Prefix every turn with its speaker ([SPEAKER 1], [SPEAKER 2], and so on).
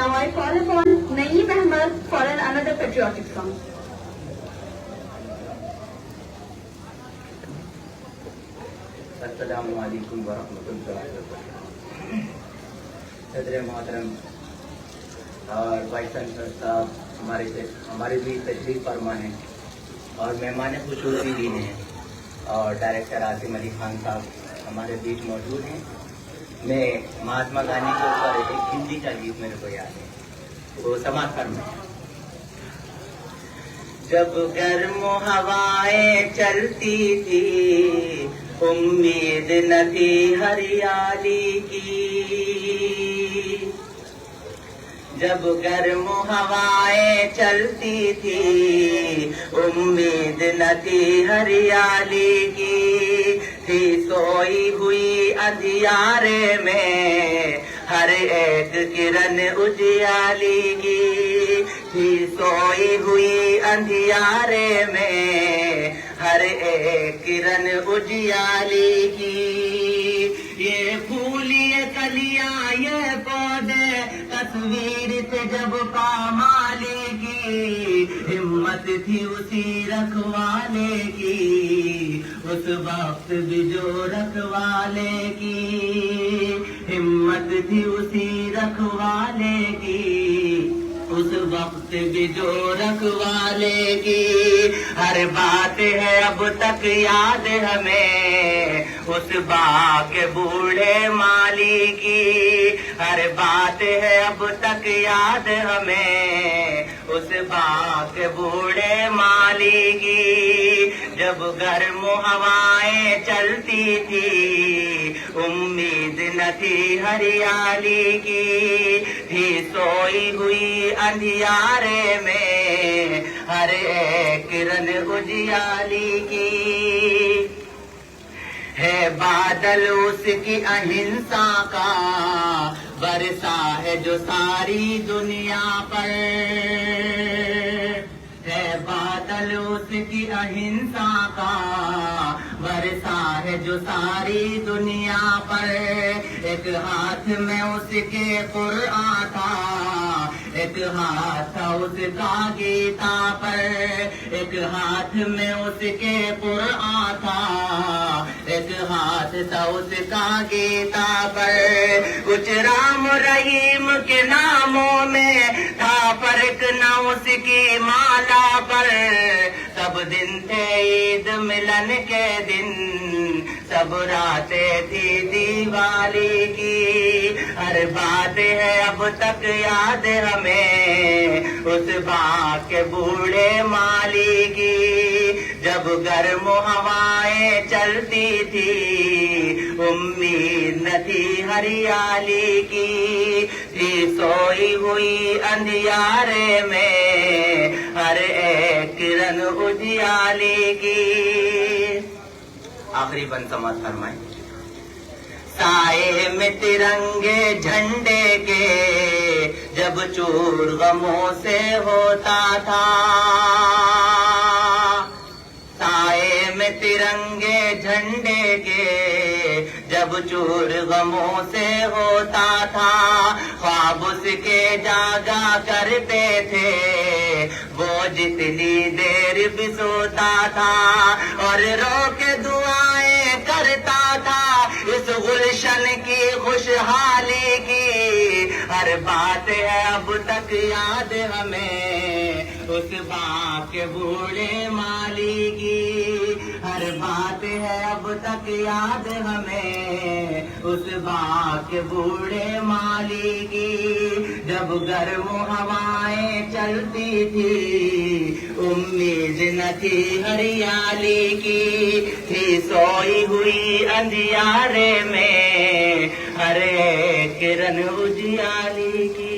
[SPEAKER 1] Now I call upon Naeem Ahmed for another patriotic song.
[SPEAKER 2] अस्सलामु अलैकुम वरहमतुल्लाहि वबरकातुहू। सदर मोहतरम और वाइस चांसलर साहब हमारे भी तशरीफ फरमा हैं और मेहमान खुशूसी भी हैं और डायरेक्टर आसिम अली खान साहब हमारे बीच मौजूद हैं। मैं महात्मा गांधी के ऊपर एक हिंदी का गीत मेरे को याद है, वो समाज फरमाएं। जब गर्म हवाएं चलती थी उम्मीद न थी हरियाली की। जब गर्म हवाएं चलती थी उम्मीद न थी हरियाली की। थी सोई हुई अंधियारे में हर एक किरण उजियाली की। थी सोई हुई अंधियारे में हर एक किरण उजियाली की। ये फूल ये कलियां ये पौधे तस्वीर थे जब पामाले की। हिम्मत थी उसी रखवाले की उस वक्त भी जो रखवाले की। हिम्मत थी उसी रखवाले की उस वक्त भी जो रखवाले की। हर बात है अब तक याद हमें उस बाग के बूढ़े माली की। हर बात है अब तक याद हमें उस बाग के बूढ़े माली की। जब गर्म हवाएं चलती थी उम्मीद न थी हरियाली की। थी सोई हुई अंधियारे में हर एक किरण उजियाली की। है बादल उसकी अहिंसा का बरसा है जो सारी दुनिया पर। है बादल उसकी अहिंसा का बरसा है जो सारी दुनिया पर। एक हाथ में उसके कुरआन था एक हाथ था उसका गीता पर। एक हाथ में उसके कुरआन था एक हाथ था उसका गीता पर। कुछ राम रहीम के नामों में था फर्क न उसकी माला पर। सब दिन थे ईद मिलन के दिन सब रातें थी दिवाली की। हर बात है अब तक याद हमें उस बाग के बूढ़े माली की। जब गर्म हवाएं चलती थी उम्मीद न थी हरियाली की। थी सोई हुई अंधियारे में हर एक किरण उजियाली की। आखिरी बंद समाज फरमाए। साए में तिरंगे झंडे के जब चूर गमों से होता था। साए में तिरंगे झंडे के जब चूर गमों से होता था। ख्वाब उसके जागा करते थे वो जितनी देर भी सोता था। और रो के दुआएं करता था इस गुलशन की खुशहाली की। हर बात है अब तक याद हमें उस बाग के बूढ़े माली की। हर बात है अब तक याद हमें उस बाग के बूढ़े माली की। जब गर्म हवाएं चलती थी उम्मीद न थी हरियाली की। थी सोई हुई अंधियारे में हर एक किरण उजियाली की।